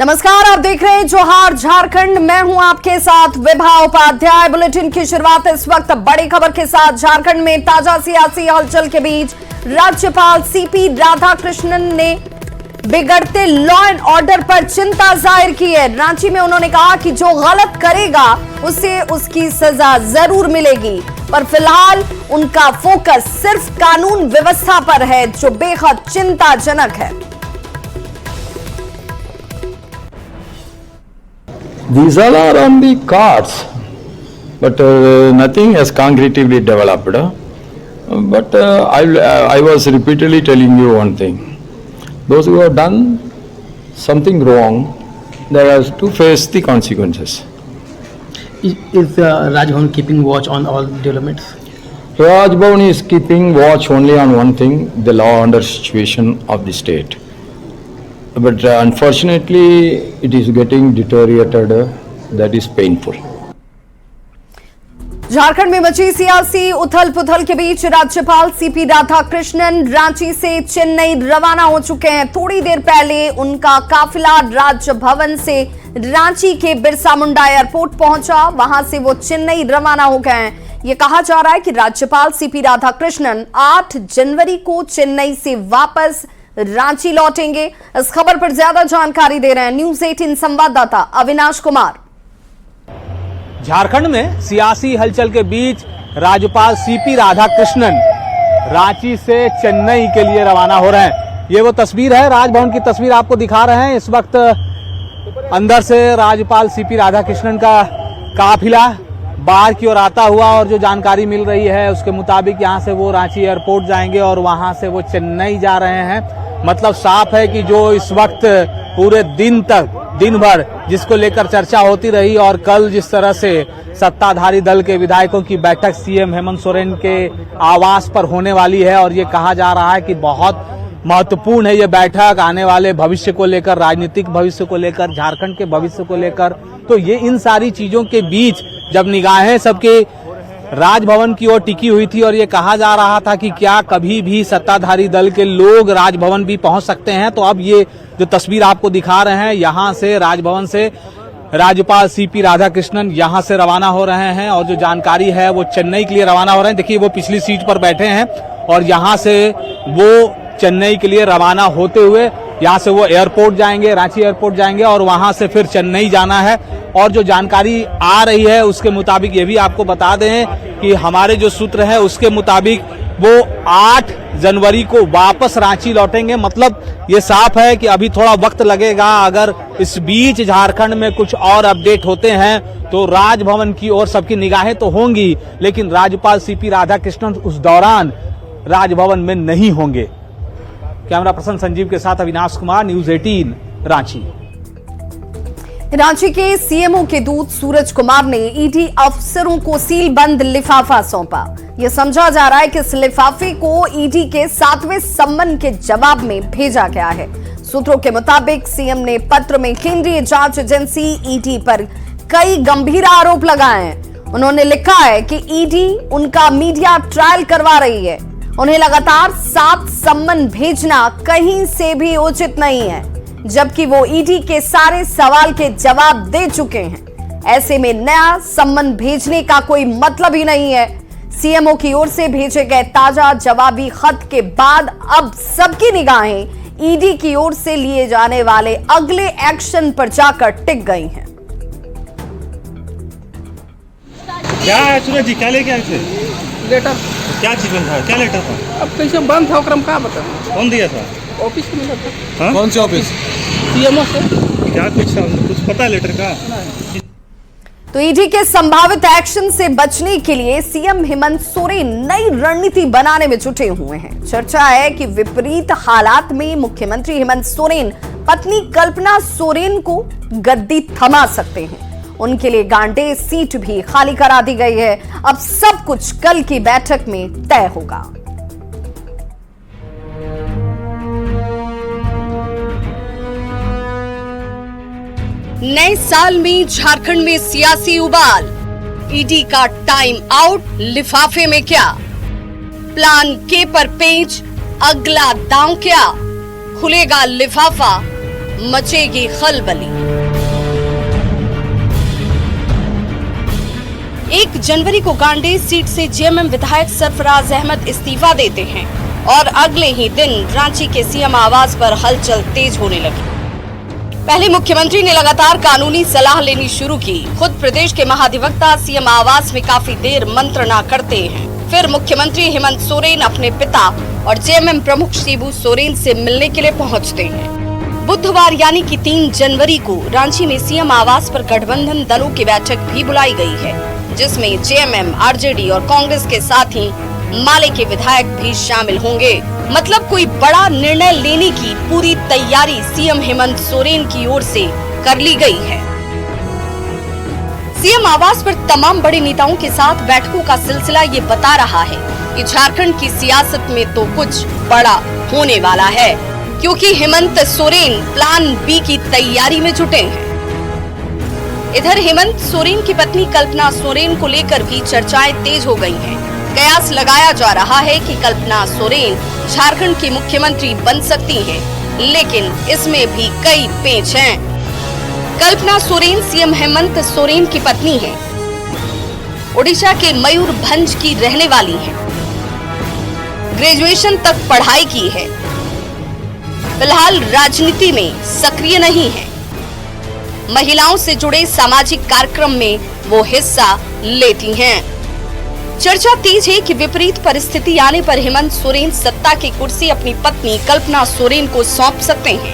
नमस्कार, आप देख रहे हैं जोहार झारखंड। मैं हूं आपके साथ विभा उपाध्याय। बुलेटिन की शुरुआत इस वक्त बड़ी खबर के साथ। झारखंड में ताजा सियासी हलचल के बीच राज्यपाल सीपी राधाकृष्णन ने बिगड़ते लॉ एंड ऑर्डर पर चिंता जाहिर की है। रांची में उन्होंने कहा कि जो गलत करेगा उसे उसकी सजा जरूर मिलेगी, पर फिलहाल उनका फोकस सिर्फ कानून व्यवस्था पर है, जो बेहद चिंताजनक है। These all are on the cards, but nothing has concretely developed. But I was repeatedly telling you one thing. Those who have done something wrong, they have to face the consequences. Is Raj Bhavan keeping watch on all developments? Raj Bhavan is keeping watch only on one thing, the law and order situation of the state. But unfortunately, it is getting deteriorated. That is painful. Jharkhand में मची सियासी उथल पुथल के बीच राज्यपाल CP Radhakrishnan Ranchi से चेन्नई रवाना हो चुके हैं। थोड़ी देर पहले उनका काफिला राजभवन से रांची के बिरसा मुंडा एयरपोर्ट पहुंचा, वहां से वो चेन्नई रवाना हो गए हैं। ये कहा जा रहा है कि राज्यपाल सीपी राधाकृष्णन 8 जनवरी को चेन्नई से वापस रांची लौटेंगे। इस खबर पर ज्यादा जानकारी दे रहे हैं न्यूज 18 संवाददाता अविनाश कुमार। झारखंड में सियासी हलचल के बीच राज्यपाल सीपी राधाकृष्णन रांची से चेन्नई के लिए रवाना हो रहे हैं। ये वो तस्वीर है, राजभवन की तस्वीर आपको दिखा रहे हैं। इस वक्त अंदर से राज्यपाल सीपी राधाकृष्णन का काफिला बाहर की ओर आता हुआ, और जो जानकारी मिल रही है उसके मुताबिक यहाँ से वो रांची एयरपोर्ट जाएंगे और वहां से वो चेन्नई जा रहे हैं। मतलब साफ है कि जो इस वक्त पूरे दिन भर जिसको लेकर चर्चा होती रही, और कल जिस तरह से सत्ताधारी दल के विधायकों की बैठक सीएम हेमंत सोरेन के आवास पर होने वाली है, और ये कहा जा रहा है कि बहुत महत्वपूर्ण है ये बैठक आने वाले भविष्य को लेकर, राजनीतिक भविष्य को लेकर, झारखंड के भविष्य को लेकर। तो ये इन सारी चीजों के बीच जब निगाहें सबके राजभवन की ओर टिकी हुई थी, और ये कहा जा रहा था कि क्या कभी भी सत्ताधारी दल के लोग राजभवन भी पहुंच सकते हैं, तो अब ये जो तस्वीर आपको दिखा रहे हैं, यहां से राजभवन से राज्यपाल सीपी राधाकृष्णन यहां से रवाना हो रहे हैं, और जो जानकारी है वो चेन्नई के लिए रवाना हो रहे हैं। देखिए वो पिछली सीट पर बैठे हैं, और यहां से वो चेन्नई के लिए रवाना होते हुए यहाँ से वो एयरपोर्ट जाएंगे, रांची एयरपोर्ट जाएंगे, और वहां से फिर चेन्नई जाना है। और जो जानकारी आ रही है उसके मुताबिक ये भी आपको बता दें कि हमारे जो सूत्र है उसके मुताबिक वो 8 जनवरी को वापस रांची लौटेंगे। मतलब ये साफ है कि अभी थोड़ा वक्त लगेगा। अगर इस बीच झारखंड में कुछ और अपडेट होते हैं तो राजभवन की ओर सबकी निगाहें तो होंगी, लेकिन राज्यपाल सीपी राधाकृष्णन उस दौरान राजभवन में नहीं होंगे। कैमरा पर्सन संजीव के साथ अविनाश कुमार, न्यूज 18 रांची। रांची के सीएमओ के दूत सूरज कुमार ने ईडी अफसरों को सीलबंद लिफाफा सौंपा। यह समझा जा रहा है कि इस लिफाफे को ईडी के 7वें सम्मन के जवाब में भेजा गया है। सूत्रों के मुताबिक सीएम ने पत्र में केंद्रीय जांच एजेंसी ईडी पर कई गंभीर आरोप लगाए हैं। उन्होंने लिखा है कि ईडी उनका मीडिया ट्रायल करवा रही है। उन्हें लगातार 7 सम्मन भेजना कहीं से भी उचित नहीं है, जबकि वो ईडी के सारे सवाल के जवाब दे चुके हैं। ऐसे में नया सम्मन भेजने का कोई मतलब ही नहीं है। सीएमओ की ओर से भेजे गए ताजा जवाबी खत के बाद अब सबकी निगाहें ईडी की ओर से लिए जाने वाले अगले एक्शन पर जाकर टिक गई हैं। क्या है सूरज जी, क्या लेके आए थे? लेटर। क्या चीज था? क्या लेटर था? अब कैसे बंद था ओकरा में का बता? कौन दिया था? ऑफिस में मिला था। हाँ? कौन से ऑफिस? सीएमओ से। क्या कुछ पता है लेटर का? तो ईडी के संभावित एक्शन से बचने के लिए सीएम हेमंत सोरेन नई रणनीति बनाने में जुटे हुए हैं। चर्चा है कि विपरीत हालात में मुख्यमंत्री हेमंत सोरेन पत्नी कल्पना सोरेन को गद्दी थमा सकते हैं। उनके लिए गांडे सीट भी खाली करा दी गई है। अब सब कुछ कल की बैठक में तय होगा। नए साल में झारखंड में सियासी उबाल, ईडी का टाइम आउट, लिफाफे में क्या, प्लान के पर पेज, अगला दांव क्या, खुलेगा लिफाफा, मचेगी खलबली। 1 जनवरी को गांडेय सीट से जेएमएम विधायक सरफराज अहमद इस्तीफा देते हैं और अगले ही दिन रांची के सीएम आवास पर हलचल तेज होने लगी। पहले मुख्यमंत्री ने लगातार कानूनी सलाह लेनी शुरू की। खुद प्रदेश के महाधिवक्ता सीएम आवास में काफी देर मंत्रणा करते हैं। फिर मुख्यमंत्री हेमंत सोरेन अपने पिता और जेएमएम प्रमुख शिबू सोरेन से मिलने के लिए पहुंचते हैं। बुधवार यानी कि 3 जनवरी को रांची में सीएम आवास पर गठबंधन दलों की बैठक भी बुलाई गई है, जिसमें जेएमएम, आरजेडी और कांग्रेस के साथ ही माले के विधायक भी शामिल होंगे। मतलब कोई बड़ा निर्णय लेने की पूरी तैयारी सीएम हेमंत सोरेन की ओर से कर ली गई है। सीएम आवास पर तमाम बड़े नेताओं के साथ बैठकों का सिलसिला ये बता रहा है कि झारखंड की सियासत में तो कुछ बड़ा होने वाला है, क्योंकि हेमंत सोरेन प्लान बी की तैयारी में जुटे हैं। इधर हेमंत सोरेन की पत्नी कल्पना सोरेन को लेकर भी चर्चाएं तेज हो गई हैं। कयास लगाया जा रहा है कि कल्पना सोरेन झारखंड की मुख्यमंत्री बन सकती हैं, लेकिन इसमें भी कई पेच हैं। कल्पना सोरेन सीएम हेमंत सोरेन की पत्नी हैं। ओडिशा के मयूरभंज की रहने वाली हैं। ग्रेजुएशन तक पढ़ाई की है। फिलहाल राजनीति में सक्रिय नहीं है। महिलाओं से जुड़े सामाजिक कार्यक्रम में वो हिस्सा लेती हैं। चर्चा तेज है कि विपरीत परिस्थिति आने पर हेमंत सोरेन सत्ता की कुर्सी अपनी पत्नी कल्पना सोरेन को सौंप सकते हैं।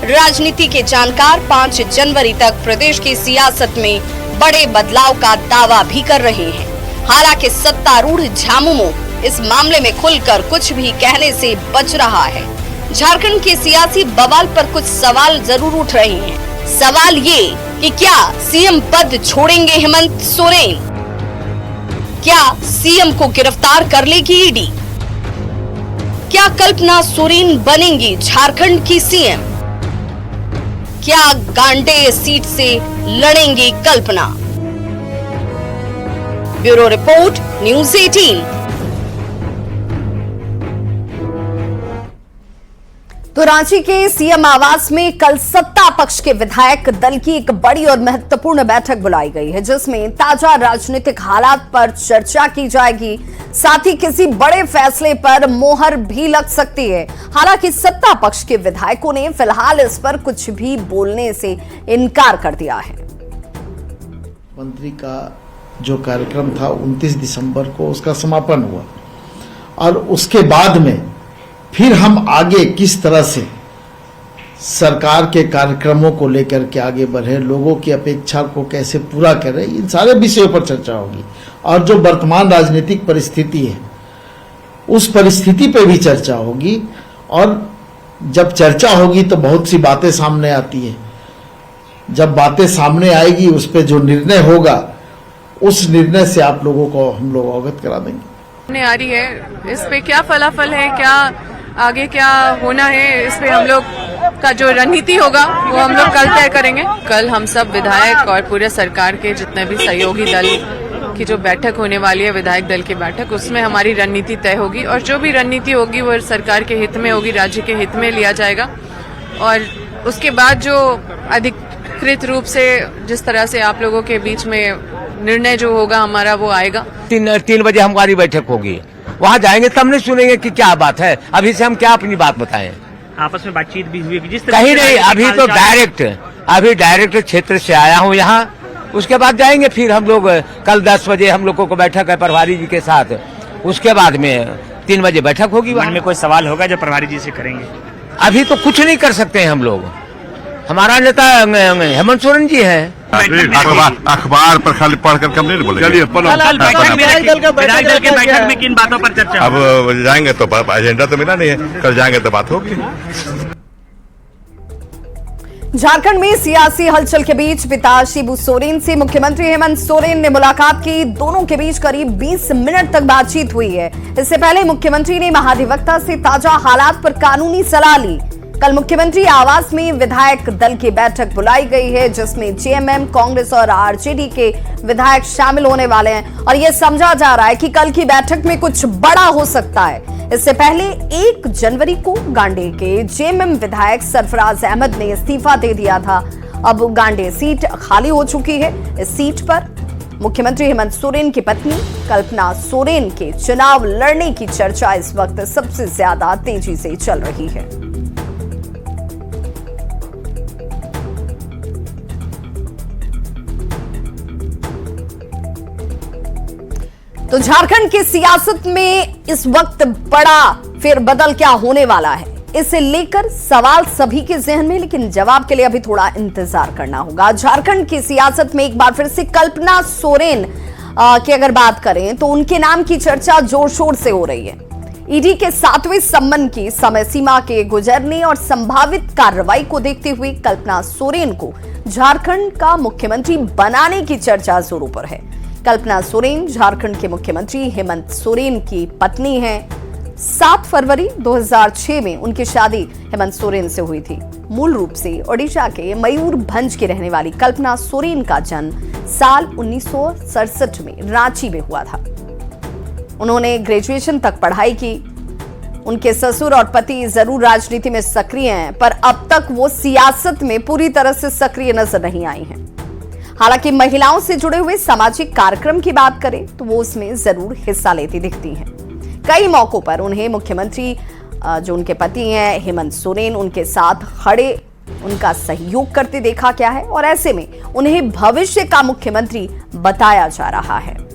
राजनीति के जानकार 5 जनवरी तक प्रदेश की सियासत में बड़े बदलाव का दावा भी कर रहे हैं। हालांकि सत्तारूढ़ झामुमो इस मामले में खुलकर कुछ भी कहने से बच रहा है। झारखंड के सियासी बवाल पर कुछ सवाल जरूर उठ रहे हैं। सवाल ये कि क्या सीएम पद छोड़ेंगे हेमंत सोरेन? क्या सीएम को गिरफ्तार कर लेगी ईडी? क्या कल्पना सोरेन बनेंगी झारखंड की सीएम? क्या गांडेय सीट से लड़ेंगी कल्पना? Bureau report, news 18। तो रांची के सीएम आवास में कल सत्ता पक्ष के विधायक दल की एक बड़ी और महत्वपूर्ण बैठक बुलाई गई है, जिसमें ताजा राजनीतिक हालात पर चर्चा की जाएगी। साथ ही किसी बड़े फैसले पर मोहर भी लग सकती है। हालांकि सत्ता पक्ष के विधायकों ने फिलहाल इस पर कुछ भी बोलने से इनकार कर दिया है। मंत्री का जो कार्यक्रम था 29 दिसंबर को उसका समापन हुआ और उसके बाद में फिर हम आगे किस तरह से सरकार के कार्यक्रमों को लेकर के आगे बढ़े, लोगों की अपेक्षा को कैसे पूरा करें, इन सारे विषयों पर चर्चा होगी। और जो वर्तमान राजनीतिक परिस्थिति है उस परिस्थिति पे भी चर्चा होगी। और जब चर्चा होगी तो बहुत सी बातें सामने आती है। जब बातें सामने आएगी उस पे जो निर्णय होगा उस निर्णय से आप लोगों को हम लोग अवगत करा देंगे। आ रही है इस पे क्या फलाफल है, क्या आगे क्या होना है, इस पे हम लोग का जो रणनीति होगा वो हम लोग कल तय करेंगे। कल हम सब विधायक और पूरे सरकार के जितने भी सहयोगी दल की जो बैठक होने वाली है, विधायक दल की बैठक, उसमें हमारी रणनीति तय होगी और जो भी रणनीति होगी वो सरकार के हित में होगी, राज्य के हित में लिया जाएगा। और उसके बाद जो अधिकृत रूप से जिस तरह से आप लोगों के बीच में निर्णय जो होगा हमारा वो आएगा। 3 बजे हमारी बैठक होगी, वहाँ जाएंगे तब नहीं सुनेंगे कि क्या बात है। अभी से हम क्या अपनी बात बताएं? आपस में बातचीत भी हुई जिस तरह कहीं नहीं, अभी तो डायरेक्ट क्षेत्र से आया हूँ यहाँ। उसके बाद जाएंगे फिर हम लोग। कल 10 बजे हम लोगों को बैठक है प्रभारी जी के साथ। उसके बाद में 3 बजे बैठक होगी। मन में कोई सवाल होगा जो प्रभारी जी से करेंगे? अभी तो कुछ नहीं कर सकते हैं हम लोग। हमारा नेता हेमंत सोरेन जी है। अखबार पर खाली पढ़कर कम नहीं बोलेंगे। विधायक दल के बैठक में किन बातों पर चर्चा? अब जाएंगे तो एजेंडा तो मिला नहीं है, कल जाएंगे तो बात होगी। झारखंड में सियासी हलचल के बीच पिता शिबू सोरेन से मुख्यमंत्री हेमंत सोरेन ने मुलाकात की। दोनों के बीच करीब 20 मिनट तक बातचीत हुई है। इससे पहले मुख्यमंत्री ने महाधिवक्ता से ताजा हालात पर कानूनी सलाह ली। कल मुख्यमंत्री आवास में विधायक दल की बैठक बुलाई गई है, जिसमें जेएमएम, कांग्रेस और आरजेडी के विधायक शामिल होने वाले हैं और यह समझा जा रहा है कि कल की बैठक में कुछ बड़ा हो सकता है। इससे पहले 1 जनवरी को गांडे के जेएमएम विधायक सरफराज अहमद ने इस्तीफा दे दिया था। अब गांडे सीट खाली हो चुकी है। इस सीट पर मुख्यमंत्री हेमंत सोरेन की पत्नी कल्पना सोरेन के चुनाव लड़ने की चर्चा इस वक्त सबसे ज्यादा तेजी से चल रही है। तो झारखंड की सियासत में इस वक्त बड़ा फेरबदल क्या होने वाला है, इसे लेकर सवाल सभी के जहन में, लेकिन जवाब के लिए अभी थोड़ा इंतजार करना होगा। झारखंड की सियासत में एक बार फिर से कल्पना सोरेन की अगर बात करें तो उनके नाम की चर्चा जोर शोर से हो रही है। ईडी के 7वें सम्मन की समय सीमा के गुजरने और संभावित कार्रवाई को देखते हुए कल्पना सोरेन को झारखंड का मुख्यमंत्री बनाने की चर्चा जोरों पर है। कल्पना सोरेन झारखंड के मुख्यमंत्री हेमंत सोरेन की पत्नी हैं। 7 फरवरी 2006 में उनकी शादी हेमंत सोरेन से हुई थी। मूल रूप से ओडिशा के मयूरभंज की रहने वाली कल्पना सोरेन का जन्म साल 1967 में रांची में हुआ था। उन्होंने ग्रेजुएशन तक पढ़ाई की। उनके ससुर और पति जरूर राजनीति में सक्रिय हैं, पर अब तक वो सियासत में पूरी तरह से सक्रिय नजर नहीं आई हैं। हालांकि महिलाओं से जुड़े हुए सामाजिक कार्यक्रम की बात करें तो वो उसमें जरूर हिस्सा लेती दिखती हैं। कई मौकों पर उन्हें मुख्यमंत्री जो उनके पति हैं हेमंत सोरेन, उनके साथ खड़े उनका सहयोग करते देखा गया है और ऐसे में उन्हें भविष्य का मुख्यमंत्री बताया जा रहा है।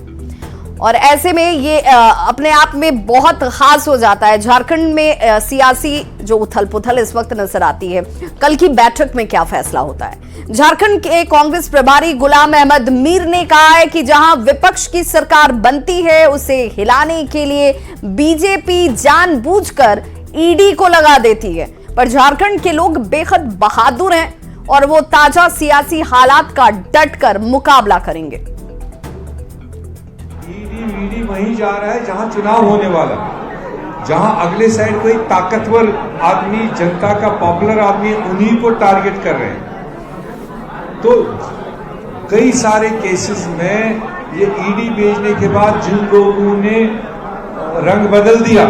और ऐसे में ये अपने आप में बहुत खास हो जाता है। झारखंड में सियासी जो उथल पुथल इस वक्त नजर आती है, कल की बैठक में क्या फैसला होता है। झारखंड के कांग्रेस प्रभारी गुलाम अहमद मीर ने कहा है कि जहां विपक्ष की सरकार बनती है उसे हिलाने के लिए बीजेपी जानबूझकर ईडी को लगा देती है, पर झारखंड के लोग बेहद बहादुर हैं और वो ताजा सियासी हालात का डटकर मुकाबला करेंगे। ईडी वहीं जा रहा है जहां चुनाव होने वाला, जहां अगले साइड कोई ताकतवर आदमी, जनता का पॉपुलर आदमी, उन्हीं को टारगेट कर रहे हैं। तो कई सारे केसेस में ये ईडी भेजने के बाद जिन लोगों ने रंग बदल दिया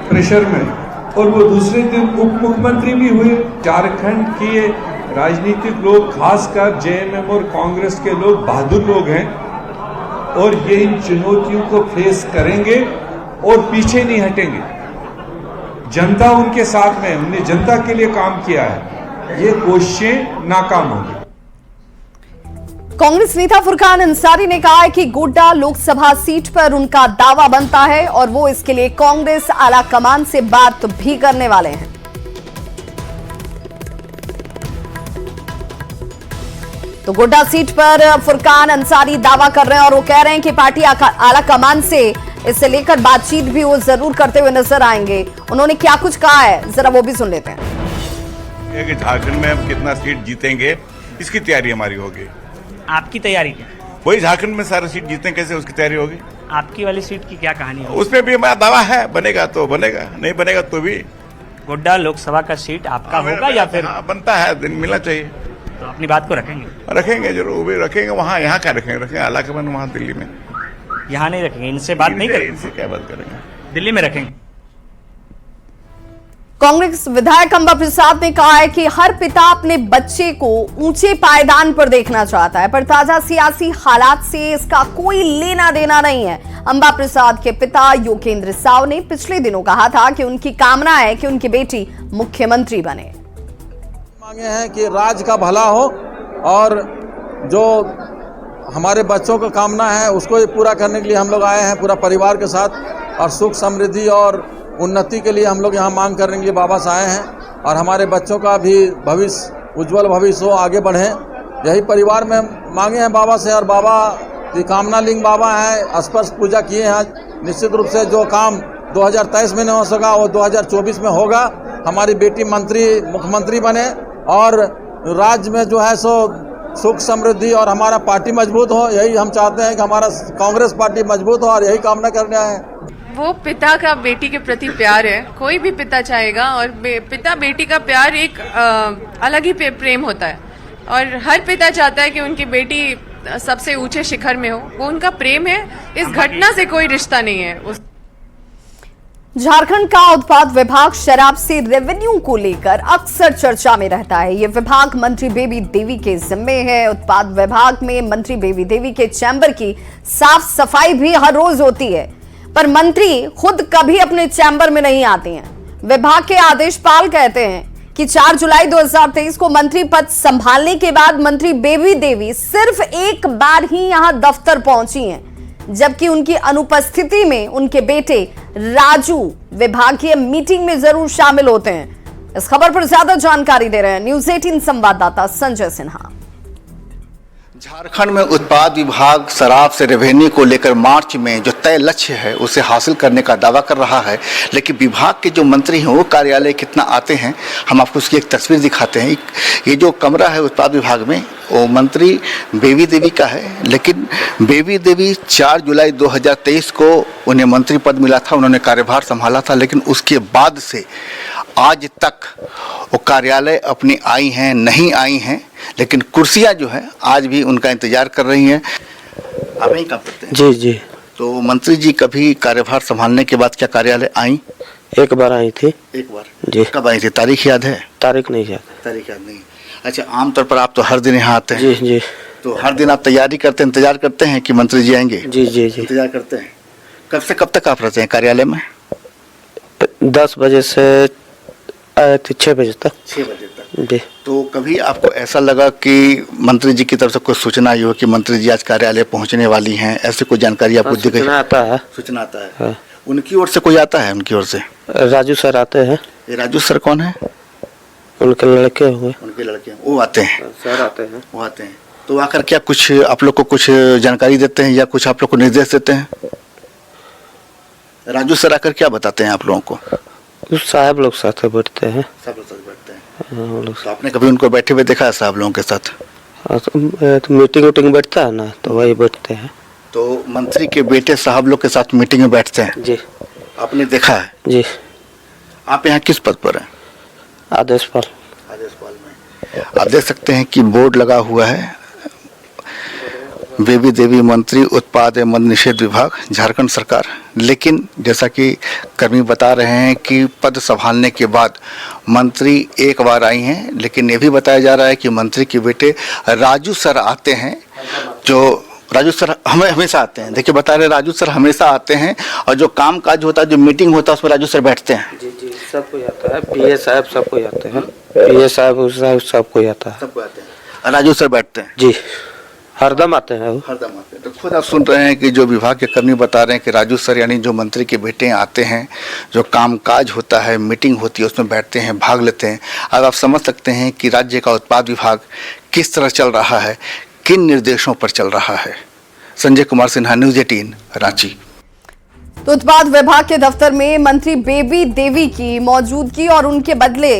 प्रेशर में, और वो दूसरे दिन उप मुख्यमंत्री भी हुए। झारखंड के राजनीतिक लोग, खासकर जेएमएम और कांग्रेस के लोग बहादुर लोग हैं और ये इन चुनौतियों को फेस करेंगे और पीछे नहीं हटेंगे। जनता उनके साथ में, उन्होंने जनता के लिए काम किया है। ये कोशिशें नाकाम होंगी। कांग्रेस नेता फुरकान अंसारी ने कहा है कि गोड्डा लोकसभा सीट पर उनका दावा बनता है और वो इसके लिए कांग्रेस आला कमान से बात भी करने वाले हैं। तो गोड्डा सीट पर फुरकान अंसारी दावा कर रहे हैं और वो कह रहे हैं कि पार्टी आला कमान से इससे लेकर बातचीत भी वो जरूर करते हुए नजर आएंगे। उन्होंने क्या कुछ कहा है, जरा वो भी सुन लेते हैं। कि झारखंड में हम कितना सीट जीतेंगे, इसकी तैयारी हमारी होगी। आपकी तैयारी क्या? वही झारखंड में सारा सीट जीतें कैसे, उसकी तैयारी होगी। आपकी वाली सीट की क्या कहानी है? उसमें भी हमारा दावा है, बनेगा तो बनेगा, नहीं बनेगा तो भी। गोड्डा लोकसभा का सीट आपका होगा या फिर? बनता है, दिन मिलना चाहिए। तो अपनी बात को रखेंगे? रखेंगे जरूर, वो भी रखेंगे। वहाँ यहाँ क्या रखेंगे आला कमान वहाँ दिल्ली में। यहाँ नहीं रखेंगे, इनसे बात नहीं करेंगे। इनसे क्या बात करेंगे, दिल्ली में रखेंगे। कांग्रेस विधायक अंबा प्रसाद ने कहा है कि हर पिता अपने बच्चे को ऊंचे पायदान पर देखना चाहता है, पर ताजा सियासी हालात से इसका कोई लेना देना नहीं है। अंबा प्रसाद के पिता योगेंद्र साव ने पिछले दिनों कहा था कि उनकी कामना है कि उनकी बेटी मुख्यमंत्री बने। मांगे हैं कि राज्य का भला हो और जो हमारे बच्चों का कामना है उसको पूरा करने के लिए हम लोग आए हैं पूरा परिवार के साथ, और सुख समृद्धि और उन्नति के लिए हम लोग यहाँ मांग करने के लिए बाबा से आए हैं और हमारे बच्चों का भी भविष्य, उज्जवल भविष्य हो, आगे बढ़े। यही परिवार में मांगे हैं बाबा से, और बाबा की कामना लिंग बाबा है, स्पर्श पूजा किए हैं। निश्चित रूप से जो काम 2023 में नहीं हो सका वो 2024 में होगा। हमारी बेटी मुख्यमंत्री बने और राज्य में जो है सो सुख समृद्धि और हमारा पार्टी मजबूत हो, यही हम चाहते हैं कि हमारा कांग्रेस पार्टी मजबूत हो और यही कामना करने आए हैं। वो पिता का बेटी के प्रति प्यार है, कोई भी पिता चाहेगा, और पिता बेटी का प्यार एक अलग ही प्रेम होता है, और हर पिता चाहता है कि उनकी बेटी सबसे ऊंचे शिखर में हो, वो उनका प्रेम है। इस घटना से कोई रिश्ता नहीं है। झारखंड का उत्पाद विभाग शराब से रेवेन्यू को लेकर अक्सर चर्चा में रहता है। ये विभाग मंत्री बेबी देवी के जिम्मे है। उत्पाद विभाग में मंत्री बेबी देवी के चैम्बर की साफ सफाई भी हर रोज होती है, पर मंत्री खुद कभी अपने चैम्बर में नहीं आते हैं। विभाग के आदेशपाल कहते हैं कि 4 जुलाई 2023 को मंत्री पद संभालने के बाद मंत्री बेबी देवी सिर्फ एक बार ही यहां दफ्तर पहुंची हैं, जबकि उनकी अनुपस्थिति में उनके बेटे राजू विभागीय मीटिंग में जरूर शामिल होते हैं। इस खबर पर ज्यादा जानकारी दे रहे हैं न्यूज़ 18 संवाददाता संजय सिन्हा। झारखंड में उत्पाद विभाग शराब से रेवेन्यू को लेकर मार्च में जो तय लक्ष्य है उसे हासिल करने का दावा कर रहा है, लेकिन विभाग के जो मंत्री हैं वो कार्यालय कितना आते हैं, हम आपको उसकी एक तस्वीर दिखाते हैं। ये जो कमरा है उत्पाद विभाग में वो मंत्री बेबी देवी का है, लेकिन बेबी देवी 4 जुलाई 2023 को उन्हें मंत्री पद मिला था, उन्होंने कार्यभार संभाला था, लेकिन उसके बाद से आज तक वो कार्यालय अपनी आई हैं नहीं आई हैं, लेकिन कुर्सियां जो है आज भी उनका इंतजार कर रही हैं। आप यहीं काम करते हैं? जी जी। तो मंत्री जी कभी कार्यभार संभालने के बाद क्या कार्यालय आई? एक बार आई थी। एक बार? जी। कब आई थी? तारीख याद है? तारीख नहीं याद। तारीख याद नहीं। अच्छा, आमतौर पर आप तो हर दिन यहाँ आते हैं? जी जी। तो हर दिन आप तैयारी करते हैं, इंतजार करते हैं कि मंत्री जी आएंगे? जी जी जी। इंतजार करते हैं। कब से कब तक आप रहते हैं कार्यालय में? 10 बजे से 6 बजे तक। 6 बजे तक। जी। तो कभी आपको ऐसा लगा कि मंत्री जी की तरफ से कोई सूचना आई हो कि मंत्री जी आज कार्यालय पहुंचने वाली हैं, ऐसी कोई जानकारी आपको दी गई? सूचना आता है। सूचना आता है। हाँ। उनकी ओर से कोई आता है? उनकी ओर से राजू सर आते हैं। ये राजू सर कौन है? उनके लड़के हुए। उनके लड़के वो आते हैं? सर आते हैं। वो आते हैं। तो आकर क्या कुछ आप लोग को कुछ जानकारी देते हैं या कुछ आप लोग को निर्देश देते हैं? राजू सर आकर क्या बताते हैं आप लोगों को? साहब लोग साथ बैठते हैं। सब लोग साथ बैठते हैं। लोग। तो आपने कभी उनको बैठे हुए देखा है साहब लोगों के साथ? तो मीटिंग उटिंग बैठता है ना, तो वही बैठते हैं। तो मंत्री के बेटे साहब लोग के साथ मीटिंग में बैठते हैं? जी। आपने देखा है? जी। आप यहाँ किस पद पर हैं? आदेशपाल। आदेशपाल में आप देख सकते हैं कि बोर्ड लगा हुआ है, बेबी देवी मंत्री उत्पाद एवं मद्य निषेध विभाग झारखंड सरकार। लेकिन जैसा कि कर्मी बता रहे हैं कि पद संभालने के बाद मंत्री एक बार आई हैं, लेकिन ये भी बताया जा रहा है कि मंत्री के बेटे राजू सर आते हैं। जो राजू सर हमेशा आते हैं, देखिए बता रहे राजू सर हमेशा आते हैं, और जो काम काज होता है, जो मीटिंग होता है उसमें राजू सर बैठते हैं। जी जी, सबको आता है। पीए साहब सबको आते हैं। पीए साहब सबको आता है। सबको आते हैं। राजू सर बैठते हैं? जी, हरदम आते हैं। हरदम आते हैं। तो खुद आप सुन रहे हैं कि जो विभाग के कर्मी बता रहे हैं कि राजू सर यानी जो मंत्री के बेटे आते हैं, जो कामकाज होता है, मीटिंग होती है उसमें बैठते हैं, भाग लेते हैं। अब आप समझ सकते हैं कि राज्य का उत्पाद विभाग किस तरह चल रहा है, किन निर्देशों पर चल रहा है। संजय कुमार सिन्हा, न्यूज़ 18 रांची। तो उत्पाद विभाग के दफ्तर में मंत्री बेबी देवी की मौजूदगी और उनके बदले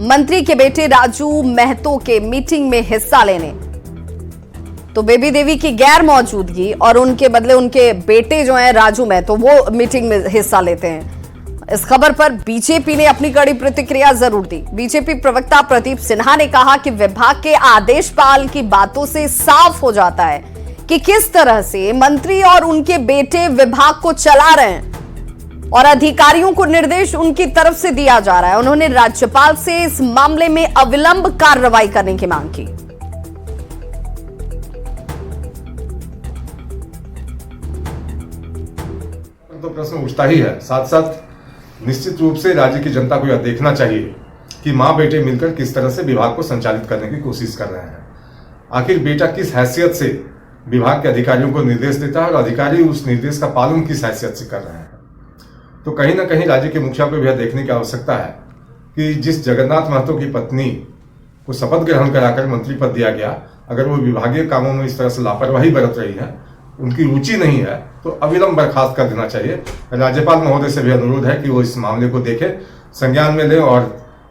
मंत्री के बेटे राजू महतो के मीटिंग में हिस्सा लेने, तो बेबी देवी की गैर मौजूदगी और उनके बदले उनके बेटे जो हैं राजू महतो, वो मीटिंग में हिस्सा लेते हैं। इस खबर पर बीजेपी ने अपनी कड़ी प्रतिक्रिया जरूर दी। बीजेपी प्रवक्ता प्रदीप सिन्हा ने कहा कि विभाग के आदेशपाल की बातों से साफ हो जाता है कि किस तरह से मंत्री और उनके बेटे विभाग को चला रहे हैं और अधिकारियों को निर्देश उनकी तरफ से दिया जा रहा है। उन्होंने राज्यपाल से इस मामले में अविलंब कार्रवाई करने की मांग की। तो प्रश्न उठता ही है, साथ साथ निश्चित रूप से राज्य की जनता को यह देखना चाहिए कि मां बेटे मिलकर किस तरह से विभाग को संचालित करने की कोशिश कर रहे हैं। आखिर बेटा किस हैसियत से विभाग के अधिकारियों को निर्देश देता है और अधिकारी उस निर्देश का पालन किस हैसियत से कर रहे हैं। तो कहीं ना कहीं राज्य के मुखिया को भी यह देखने की आवश्यकता है कि जिस जगन्नाथ महतो की पत्नी को शपथ ग्रहण कराकर मंत्री पद दिया गया, अगर वो विभागीय कामों में इस तरह से लापरवाही बरत रही है, उनकी रुचि नहीं है, तो अविलंब बर्खास्त कर देना चाहिए। राज्यपाल महोदय से भी अनुरोध है कि वो इस मामले को देखें, संज्ञान में लें और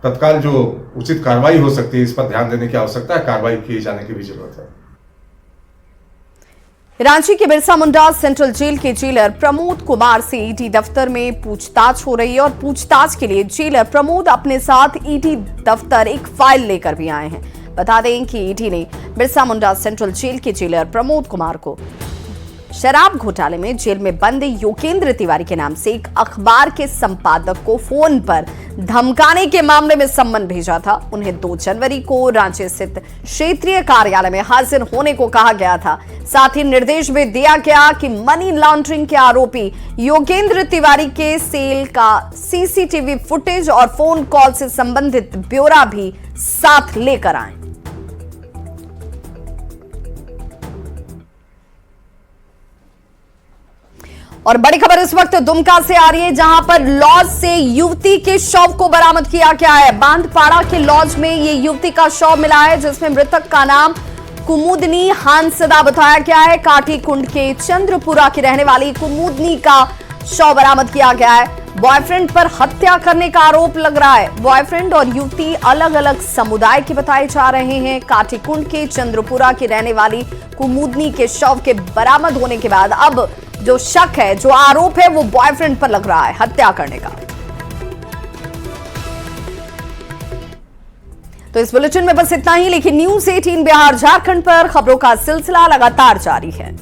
तत्काल जो उचित कार्रवाई हो सकती है इस पर ध्यान देने की आवश्यकता है, कार्रवाई किए जाने की भी जरूरत है। रांची के बिरसा मुंडा सेंट्रल जेल के जेलर प्रमोद कुमार से ईडी दफ्तर में पूछताछ हो रही है और पूछताछ के लिए जेलर प्रमोद अपने साथ ईडी दफ्तर एक फाइल लेकर भी आए हैं। बता दें कि ईडी ने बिरसा मुंडा सेंट्रल जेल के जेलर प्रमोद कुमार को शराब घोटाले में जेल में बंद योगेंद्र तिवारी के नाम से एक अखबार के संपादक को फोन पर धमकाने के मामले में सम्मन भेजा था। उन्हें 2 जनवरी को रांची स्थित क्षेत्रीय कार्यालय में हाजिर होने को कहा गया था। साथ ही निर्देश भी दिया गया कि मनी लॉन्ड्रिंग के आरोपी योगेंद्र तिवारी के सेल का सीसीटीवी फुटेज और फोन कॉल से संबंधित ब्यौरा भी साथ लेकर आए। और बड़ी खबर इस वक्त दुमका से आ रही है, जहां पर लॉज से युवती के शव को बरामद किया गया है। बांधपाड़ा के लॉज में ये युवती का शव मिला है, जिसमें मृतक का नाम कुमुदनी हांसदा बताया गया है। काठी कुंड के चंद्रपुरा की रहने वाली कुमुदनी का शव बरामद किया गया है। बॉयफ्रेंड पर हत्या करने का आरोप लग रहा है। बॉयफ्रेंड और युवती अलग अलग समुदाय के बताए जा रहे हैं। काठी कुंड के चंद्रपुरा की रहने वाली कुमुदनी के शव के बरामद होने के बाद अब जो शक है, जो आरोप है, वो बॉयफ्रेंड पर लग रहा है हत्या करने का। तो इस बुलेटिन में बस इतना ही, लेकिन न्यूज़ 18 बिहार झारखंड पर खबरों का सिलसिला लगातार जारी है।